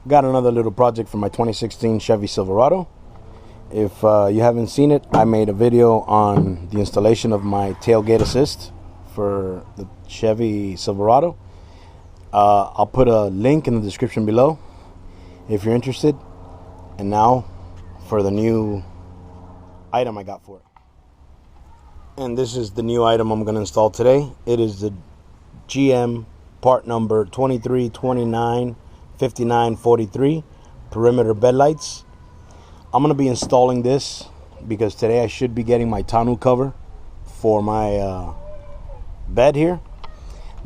Got another little project for my 2016 Chevy Silverado. If you haven't seen it, I made a video on the installation of my tailgate assist for the Chevy Silverado. I'll put a link in the description below if you're interested. And now for the new item I got for it. And this is the new item I'm going to install today. It is the GM part number 23295943 perimeter bed lights. I'm going to be installing this because today I should be getting my tonneau cover for my bed here.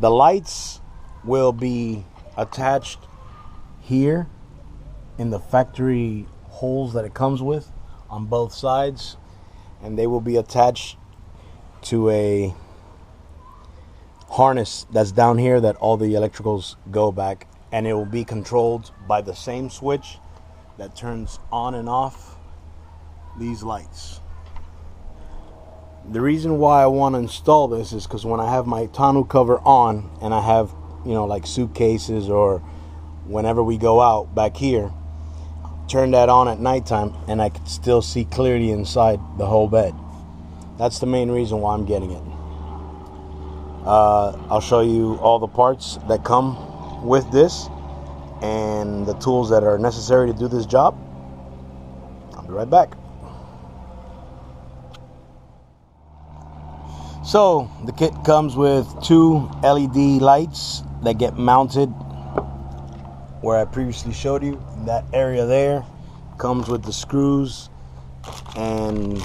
The lights will be attached here in the factory holes that it comes with on both sides, and they will be attached to a harness that's down here that all the electricals go back, and it will be controlled by the same switch that turns on and off these lights. The reason why I want to install this is because when I have my tonneau cover on and I have, like suitcases or whenever we go out back here, turn that on at nighttime and I can still see clearly inside the whole bed. That's the main reason why I'm getting it. I'll show you all the parts that come with this and the tools that are necessary to do this job. I'll be right back. So the kit comes with two LED lights that get mounted where I previously showed you. That area there comes with the screws and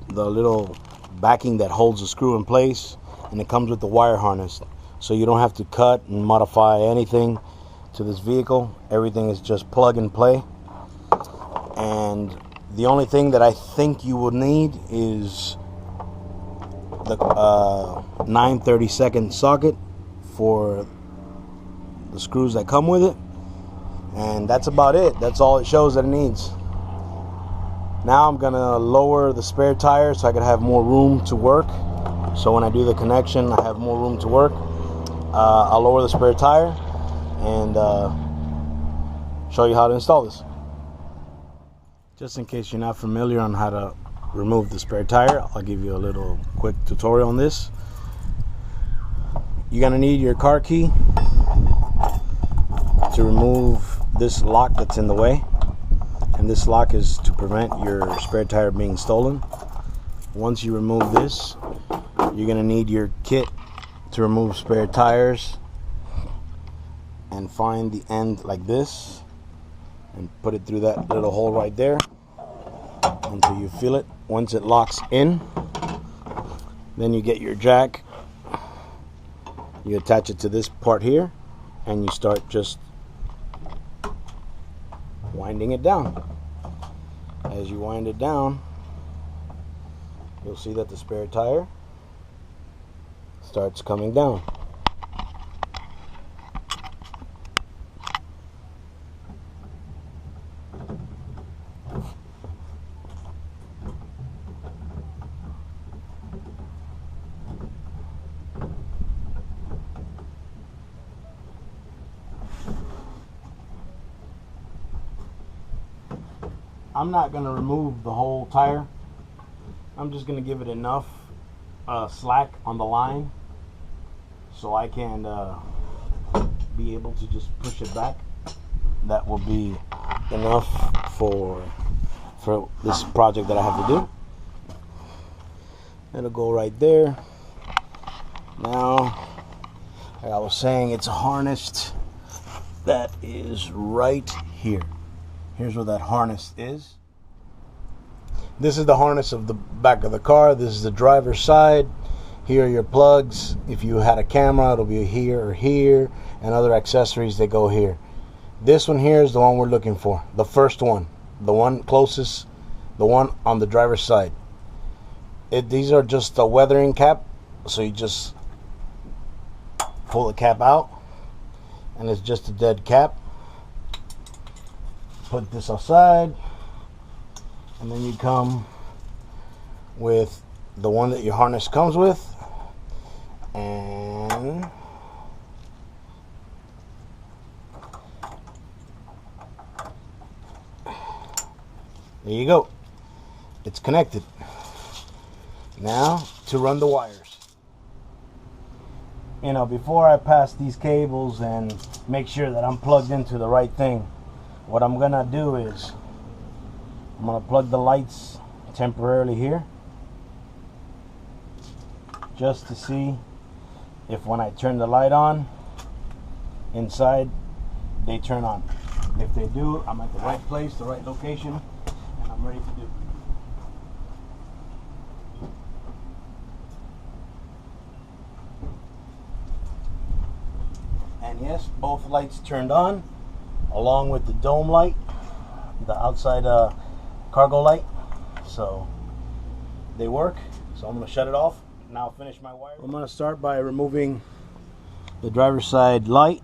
the little backing that holds the screw in place, and it comes with the wire harness, so you don't have to cut and modify anything to this vehicle. Everything is just plug and play. And the only thing that I think you will need is the 9/32 socket for the screws that come with it, and that's about it. That's all it shows that it needs. Now I'm gonna lower the spare tire so I can have more room to work. So when I do the connection, I have more room to work. I'll lower the spare tire and show you how to install this. Just in case you're not familiar on how to remove the spare tire, I'll give you a little quick tutorial on this. You're gonna need your car key to remove this lock that's in the way, and this lock is to prevent your spare tire being stolen. Once you remove this, you're gonna need your kit to remove spare tires, and find the end like this and put it through that little hole right there until you feel it. Once it locks in, then you get your jack, you attach it to this part here, and you start just winding it down. As you wind it down, you'll see that the spare tire starts coming down. I'm not going to remove the whole tire. I'm just going to give it enough slack on the line so I can be able to just push it back. That will be enough for this project that I have to do. It'll go right there. Now, like I was saying, it's harnessed. That is right here. Here's where that harness is. This is the harness of the back of the car. This is the driver's side. Here are your plugs. If you had a camera, it'll be here or here, and other accessories that go here. This one here is the one we're looking for. The first one. The one closest. The one on the driver's side. These are just a weathering cap. So you just pull the cap out, and it's just a dead cap. Put this aside, and then you come with the one that your harness comes with, and There you go. It's connected. Now to run the wires. You know, before I pass these cables and make sure that I'm plugged into the right thing, what I'm gonna do is I'm gonna plug the lights temporarily here, just to see if when I turn the light on inside, they turn on. If they do, I'm at the right place, the right location, and I'm ready to do. And yes, both lights turned on, along with the dome light, the outside cargo light. So they work. So I'm going to shut it off. Now finish my wire. I'm going to start by removing the driver's side light.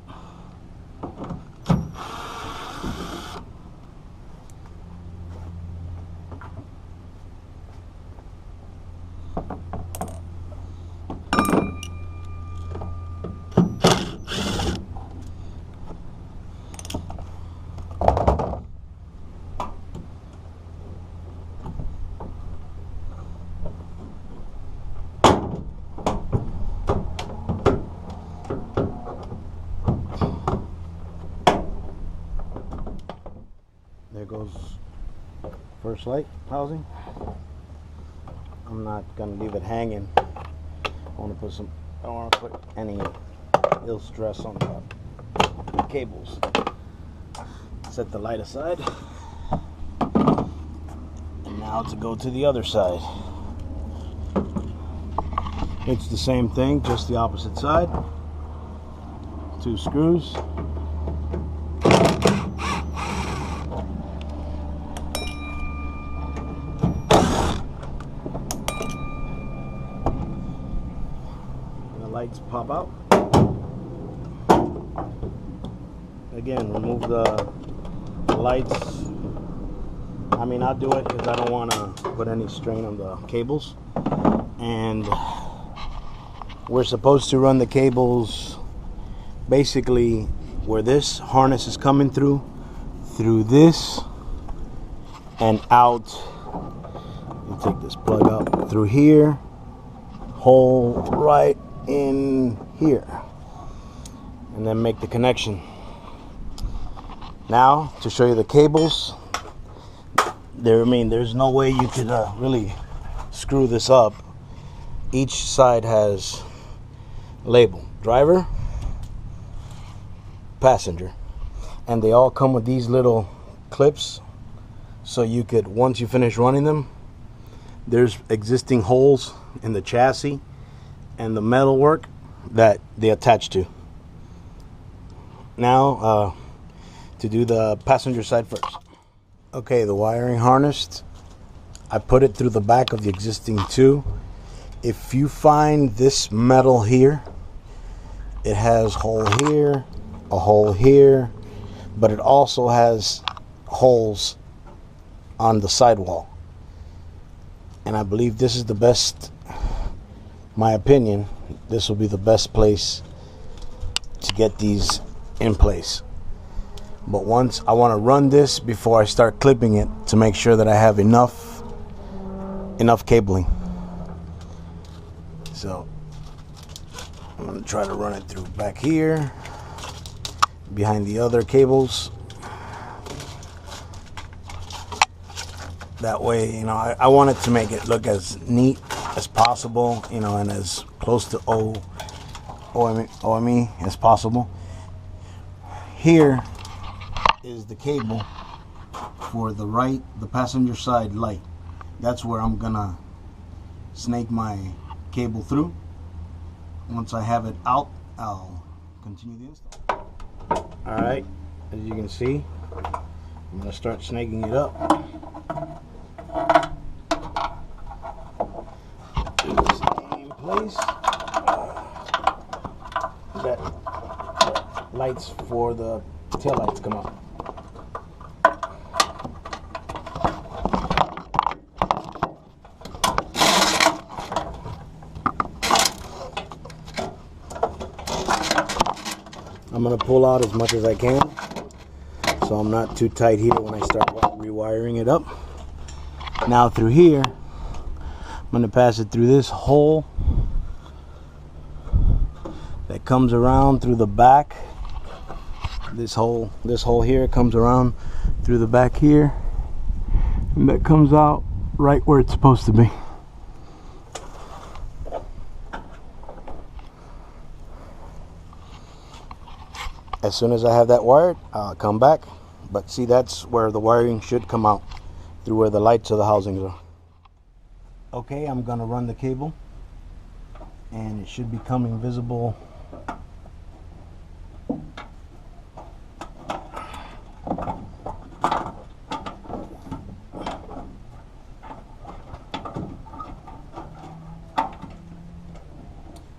There goes first light housing. I'm not gonna leave it hanging. I don't want to put any ill stress on the cables. Set the light aside. And now to go to the other side. It's the same thing, just the opposite side. 2 screws. Lights pop out. Again, remove the lights. I mean, I'll do it because I don't want to put any strain on the cables. And we're supposed to run the cables basically where this harness is coming through this and out. Let me take this plug out through here, hole right in here, and then make the connection. Now to show you the cables, there's no way you could really screw this up. Each side has label driver, passenger, and they all come with these little clips, so you could, once you finish running them, there's existing holes in the chassis and the metal work that they attach to. Now to do the passenger side first. Okay, the wiring harnessed, I put it through the back of the existing 2. If you find this metal here, it has a hole here, but it also has holes on the sidewall. And I believe this is the best, my opinion, this will be the best place to get these in place. But once I want to run this before I start clipping it to make sure that I have enough cabling. So I'm going to try to run it through back here behind the other cables. That way, you know, I want it to make it look as neat as possible, you know, and as close to OME as possible. Here is the cable for the passenger side light. That's where I'm gonna snake my cable through. Once I have it out, I'll continue the install. Alright, as you can see, I'm gonna start snaking it up. In place. That lights for the tail lights come up. I'm going to pull out as much as I can so I'm not too tight here when I start rewiring it up. Now through here, I'm going to pass it through this hole that comes around through the back. This hole here comes around through the back here, and that comes out right where it's supposed to be. As soon as I have that wired, I'll come back. But see, that's where the wiring should come out, through where the lights of the housings are. Okay, I'm gonna run the cable, and it should be coming visible.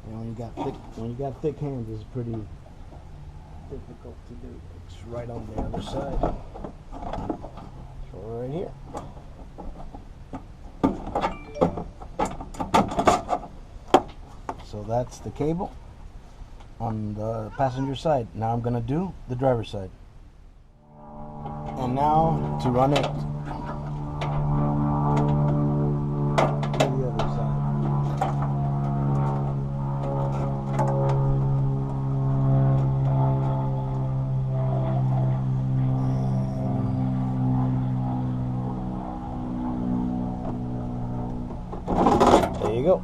And when you got thick hands, it's pretty difficult to do. It's right on the other side. So right here. So that's the cable on the passenger side. Now I'm gonna do the driver's side. And now to run it to the other side. There you go.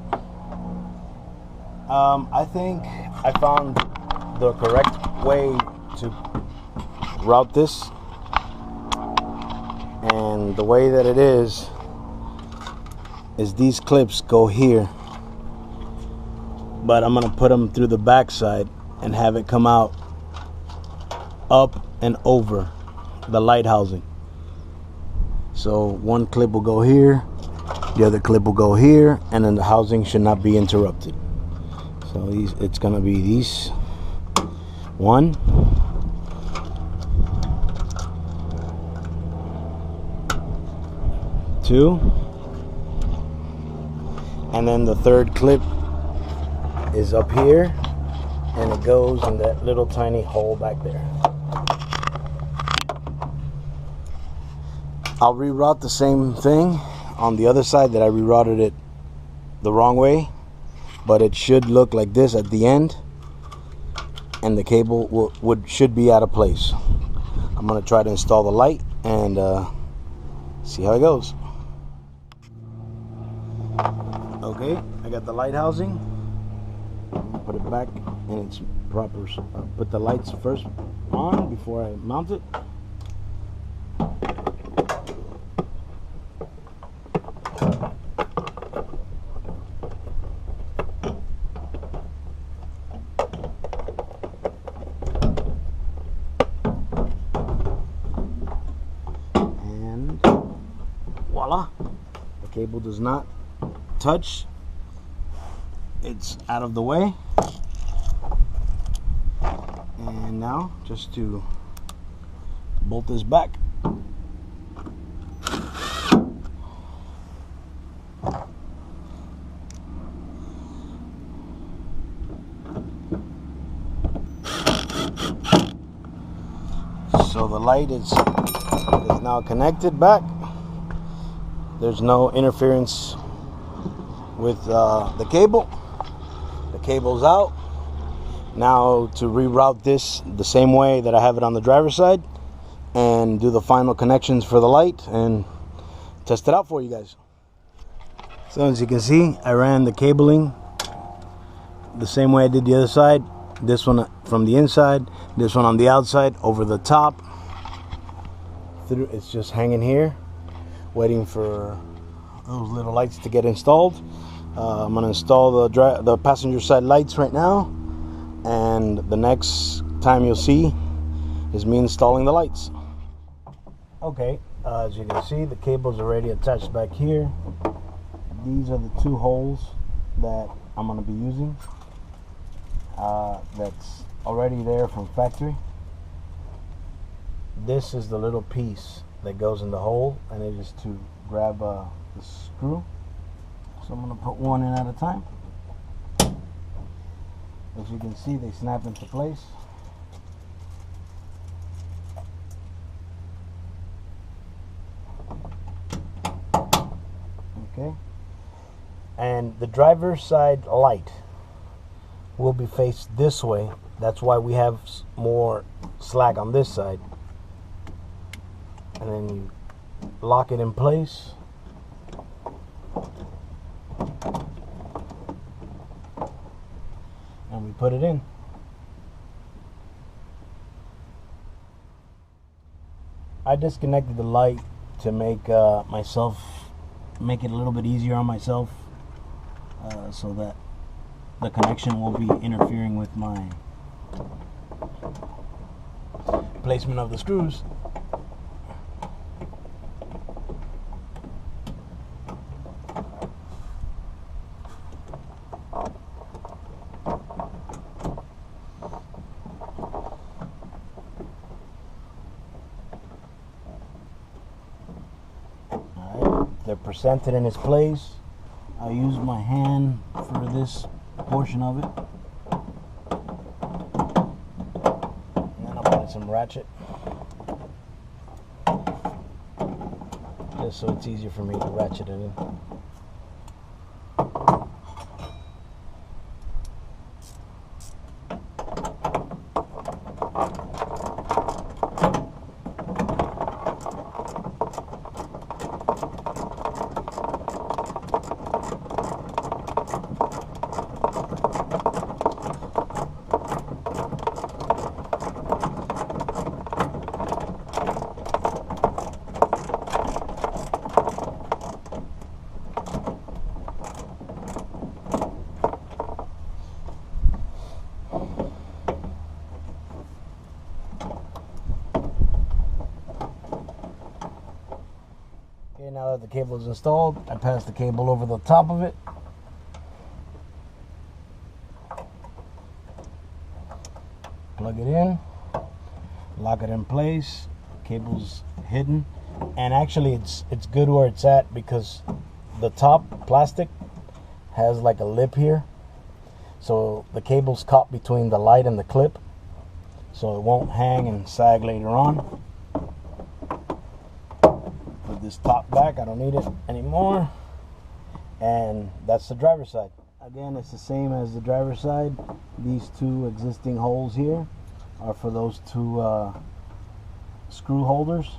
I think I found the correct way to route this, and the way that it is these clips go here, but I'm gonna put them through the back side and have it come out up and over the light housing. So one clip will go here, the other clip will go here, and then the housing should not be interrupted. So it's gonna be these 1, 2, and then the third clip is up here, and it goes in that little tiny hole back there. I'll reroute the same thing on the other side that I rerouted it the wrong way, but it should look like this at the end, and the cable should be out of place. I'm gonna try to install the light and see how it goes. Okay, I got the light housing. I'm gonna put it back in its proper. Put the lights first on before I mount it. Voila, the cable does not touch, it's out of the way. And now just to bolt this back. So the light is now connected back. There's no interference with the cable. The cable's out. Now to reroute this the same way that I have it on the driver's side, and do the final connections for the light and test it out for you guys. So as you can see, I ran the cabling the same way I did the other side. This one from the inside, this one on the outside, over the top. It's just hanging here, waiting for those little lights to get installed. I'm going to install the passenger side lights right now, and the next time you'll see is me installing the lights. Okay, as you can see, the cable's already attached back here. These are the 2 holes that I'm going to be using. That's already there from factory. This is the little piece that goes in the hole, and it is to grab the screw. So I'm going to put one in at a time. As you can see, they snap into place. Okay, and the driver's side light will be faced this way. That's why we have more slack on this side. And then you lock it in place. And we put it in. I disconnected the light to make it a little bit easier on myself, so that the connection will be interfering with my placement of the screws. They're presented in its place. I use my hand for this portion of it. And then I'll put in some ratchet, just so it's easier for me to ratchet it in. Okay, now that the cable is installed, I pass the cable over the top of it. Plug it in, lock it in place. Cable's hidden, and actually it's good where it's at, because the top plastic has like a lip here, so the cable's caught between the light and the clip, so it won't hang and sag later on. Put this top back, I don't need it anymore. And that's the driver's side. Again, it's the same as the driver's side. These two existing holes here are for those two screw holders.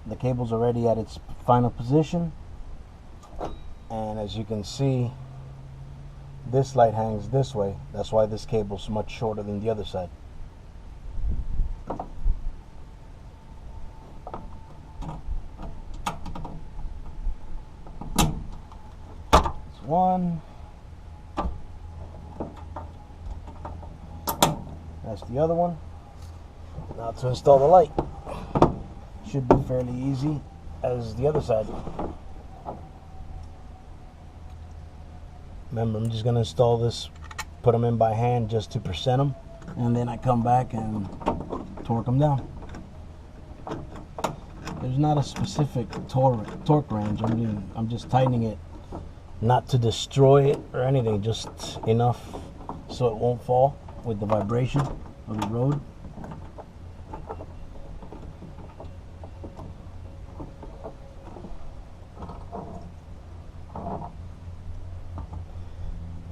The cable's already at its final position, and as you can see, this light hangs this way. That's why this cable's much shorter than the other side. That's one. That's the other one. Now to install the light. Should be fairly easy as the other side. Remember, I'm just going to install this, put them in by hand just to percent them, and then I come back and torque them down. There's not a specific torque range. I'm just tightening it, not to destroy it or anything, just enough so it won't fall with the vibration of the road.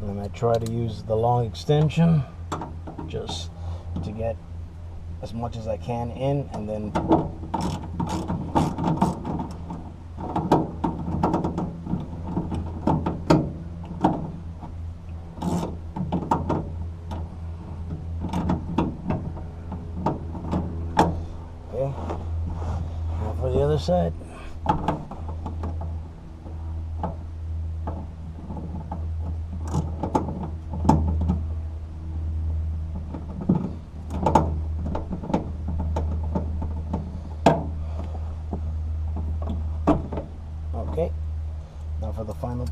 And I try to use the long extension just to get as much as I can in, and then okay, now for the other side. Okay, now for the final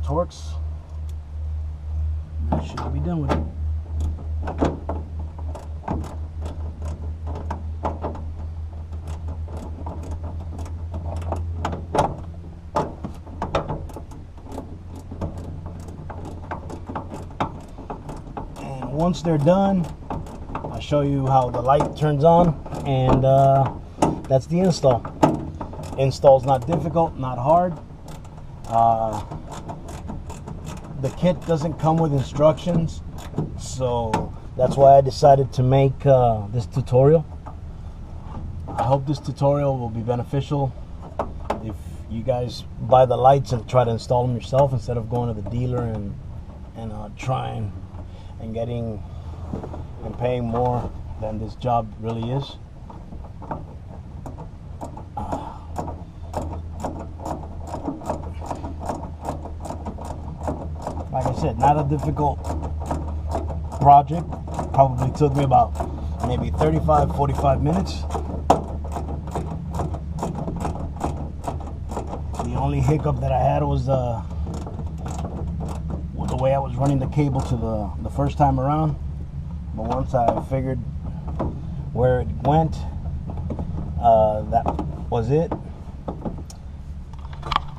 torques. That should be done with it. And once they're done, I'll show you how the light turns on, and that's the install. Install's not difficult, not hard. The kit doesn't come with instructions, so that's why I decided to make this tutorial. I hope this tutorial will be beneficial if you guys buy the lights and try to install them yourself instead of going to the dealer and trying and getting and paying more than this job really is. Like I said, not a difficult project. Probably took me about maybe 45 minutes. The only hiccup that I had was the way I was running the cable to the first time around. But once I figured where it went, that was it.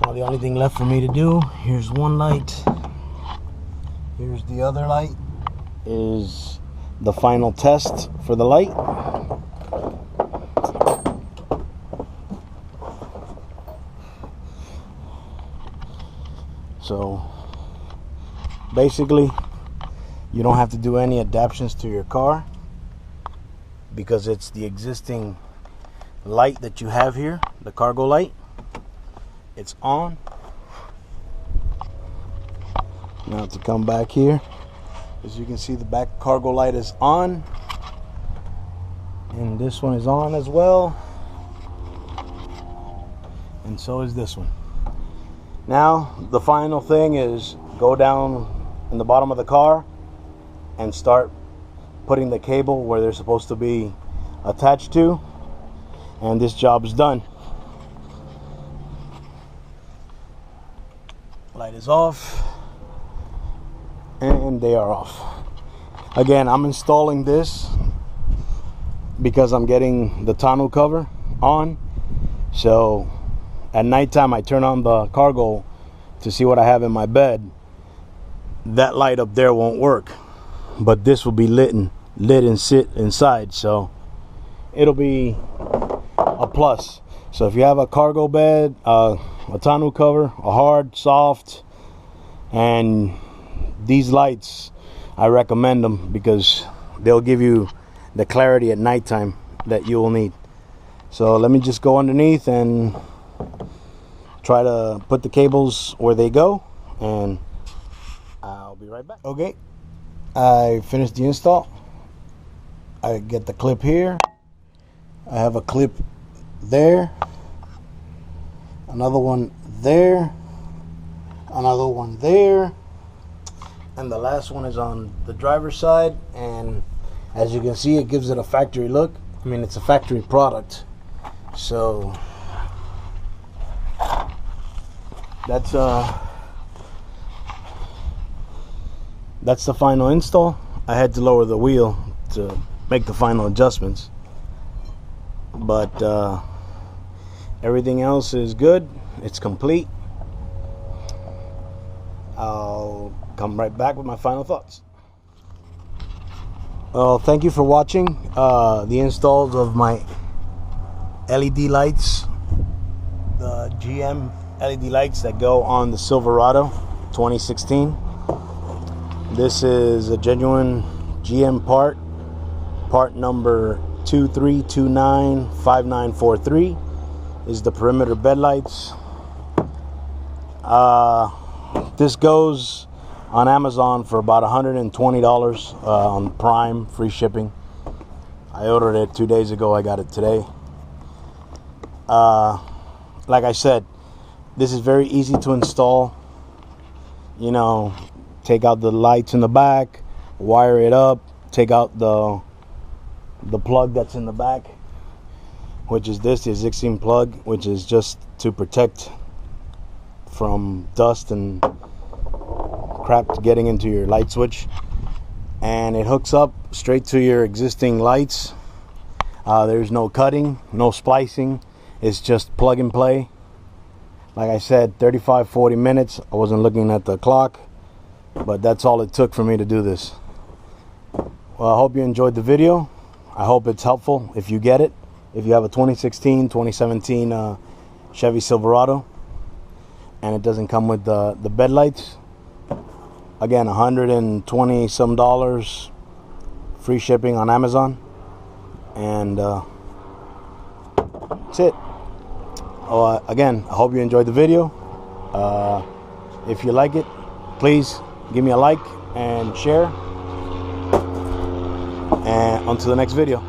Now the only thing left for me to do, here's one light, here's the other light, is the final test for the light. So basically, you don't have to do any adaptations to your car because it's the existing light that you have here, the cargo light. It's on. Now to come back here, as you can see, the back cargo light is on, and this one is on as well, and so is this one. Now the final thing is go down in the bottom of the car and start putting the cable where they're supposed to be attached to, and this job is done. Light is off and they are off. Again, I'm installing this because I'm getting the tonneau cover on, so at nighttime I turn on the cargo to see what I have in my bed. That light up there won't work, but this will be lit and sit inside, so it'll be a plus. So if you have a cargo bed, a tonneau cover, a hard, soft, and these lights, I recommend them because they'll give you the clarity at nighttime that you will need. So let me just go underneath and try to put the cables where they go, and I'll be right back. Okay, I finished the install. I get the clip here. I have a clip there, another one there, another one there, and the last one is on the driver's side. And as you can see, it gives it a factory look. I mean, it's a factory product, so that's the final install. I had to lower the wheel to make the final adjustments, but everything else is good. It's complete. I'll come right back with my final thoughts. Well, thank you for watching the installs of my LED lights, the GM LED lights that go on the Silverado 2016. This is a genuine GM part number 23295943 is the perimeter bed lights. This goes on Amazon for about $120 on Prime, free shipping. I ordered it 2 days ago. I got it today. Like I said, this is very easy to install. You know, take out the lights in the back, wire it up, take out the plug that's in the back, which is the 16 plug, which is just to protect from dust and crap getting into your light switch. And it hooks up straight to your existing lights. There's no cutting, no splicing. It's just plug and play. Like I said, 35-40 minutes. I wasn't looking at the clock, but that's all it took for me to do this. Well, I hope you enjoyed the video. I hope it's helpful if you get it. If you have a 2016, 2017 Chevy Silverado, and it doesn't come with the bed lights. Again, $120 some, free shipping on Amazon, and that's it. Again, I hope you enjoyed the video. If you like it, please give me a like and share, and on to the next video.